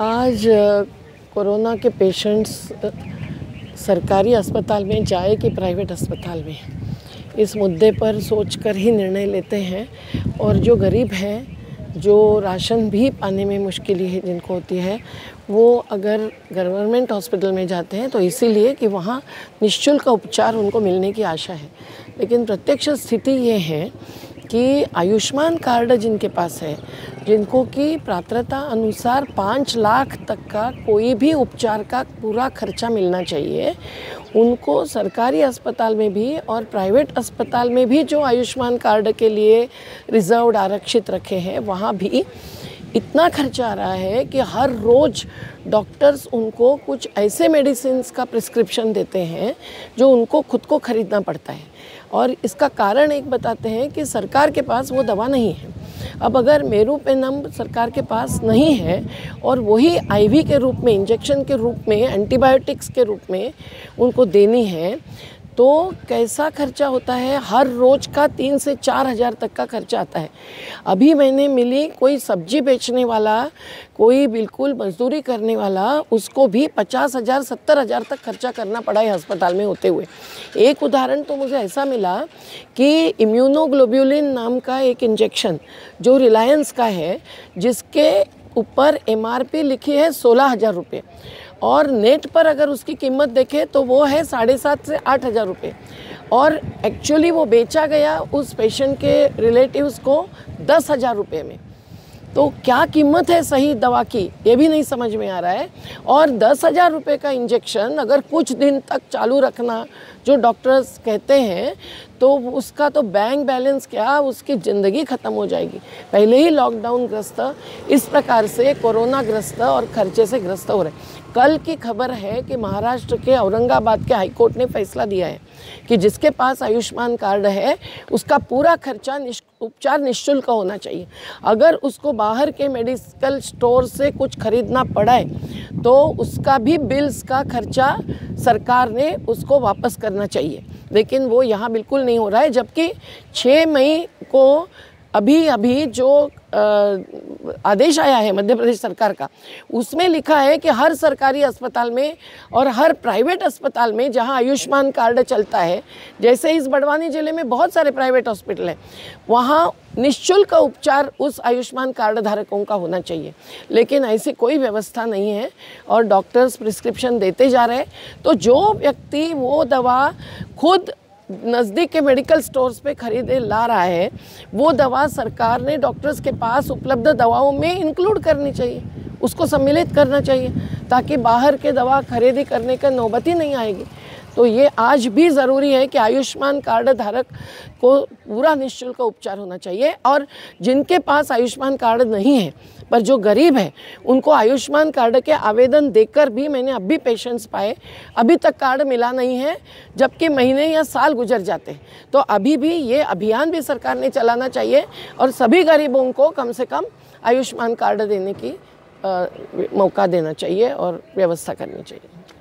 आज कोरोना के पेशेंट्स सरकारी अस्पताल में जाए कि प्राइवेट अस्पताल में, इस मुद्दे पर सोचकर ही निर्णय लेते हैं। और जो गरीब हैं, जो राशन भी पाने में मुश्किल है जिनको होती है, वो अगर गवर्नमेंट हॉस्पिटल में जाते हैं तो इसीलिए कि वहाँ निःशुल्क उपचार उनको मिलने की आशा है। लेकिन प्रत्यक्ष स्थिति ये है कि आयुष्मान कार्ड जिनके पास है, जिनको कि पात्रता अनुसार 5 लाख तक का कोई भी उपचार का पूरा खर्चा मिलना चाहिए, उनको सरकारी अस्पताल में भी और प्राइवेट अस्पताल में भी जो आयुष्मान कार्ड के लिए रिजर्व्ड आरक्षित रखे हैं, वहाँ भी इतना खर्चा आ रहा है कि हर रोज़ डॉक्टर्स उनको कुछ ऐसे मेडिसिन्स का प्रिस्क्रिप्शन देते हैं जो उनको खुद को ख़रीदना पड़ता है। और इसका कारण एक बताते हैं कि सरकार के पास वो दवा नहीं है। अब अगर मेरूपेनम सरकार के पास नहीं है और वही आईवी के रूप में, इंजेक्शन के रूप में, एंटीबायोटिक्स के रूप में उनको देनी है, तो कैसा खर्चा होता है। हर रोज़ का 3 से 4 हज़ार तक का खर्चा आता है। अभी मैंने मिली कोई सब्जी बेचने वाला, कोई बिल्कुल मजदूरी करने वाला, उसको भी 50,000 70,000 तक खर्चा करना पड़ा है अस्पताल में होते हुए। एक उदाहरण तो मुझे ऐसा मिला कि इम्यूनोग्लोब्युलिन नाम का एक इंजेक्शन जो रिलायंस का है, जिसके ऊपर MRP लिखी है 16,000 रुपये और नेट पर अगर उसकी कीमत देखें तो वो है 7,500 से 8,000 रुपये, और एक्चुअली वो बेचा गया उस पेशेंट के रिलेटिव्स को 10,000 रुपये में। तो क्या कीमत है सही दवा की, ये भी नहीं समझ में आ रहा है। और 10,000 रुपये का इंजेक्शन अगर कुछ दिन तक चालू रखना जो डॉक्टर्स कहते हैं, तो उसका तो बैंक बैलेंस क्या, उसकी ज़िंदगी ख़त्म हो जाएगी। पहले ही लॉकडाउन ग्रस्त, इस प्रकार से कोरोना ग्रस्त और खर्चे से ग्रस्त हो रहे। कल की खबर है कि महाराष्ट्र के औरंगाबाद के हाईकोर्ट ने फैसला दिया है कि जिसके पास आयुष्मान कार्ड है उसका पूरा खर्चा उपचार निःशुल्क होना चाहिए। अगर उसको बाहर के मेडिकल स्टोर से कुछ खरीदना पड़ा है तो उसका भी बिल्स का खर्चा सरकार ने उसको वापस करना चाहिए। लेकिन वो यहाँ बिल्कुल नहीं हो रहा है। जबकि 6 मई को अभी जो आदेश आया है मध्य प्रदेश सरकार का, उसमें लिखा है कि हर सरकारी अस्पताल में और हर प्राइवेट अस्पताल में जहां आयुष्मान कार्ड चलता है, जैसे इस बड़वानी ज़िले में बहुत सारे प्राइवेट हॉस्पिटल हैं, वहां निःशुल्क उपचार उस आयुष्मान कार्ड धारकों का होना चाहिए। लेकिन ऐसी कोई व्यवस्था नहीं है और डॉक्टर्स प्रिस्क्रिप्शन देते जा रहे हैं। तो जो व्यक्ति वो दवा खुद नज़दीक के मेडिकल स्टोर्स पे खरीदे ला रहा है, वो दवा सरकार ने डॉक्टर्स के पास उपलब्ध दवाओं में इंक्लूड करनी चाहिए, उसको सम्मिलित करना चाहिए, ताकि बाहर के दवा खरीदी करने का नौबत ही नहीं आएगी। तो ये आज भी ज़रूरी है कि आयुष्मान कार्ड धारक को पूरा निःशुल्क उपचार होना चाहिए। और जिनके पास आयुष्मान कार्ड नहीं है पर जो गरीब है, उनको आयुष्मान कार्ड के आवेदन देकर भी मैंने अभी पेशेंट्स पाए, अभी तक कार्ड मिला नहीं है, जबकि महीने या साल गुजर जाते हैं। तो अभी भी ये अभियान भी सरकार ने चलाना चाहिए और सभी गरीबों को कम से कम आयुष्मान कार्ड देने की मौका देना चाहिए और व्यवस्था करनी चाहिए।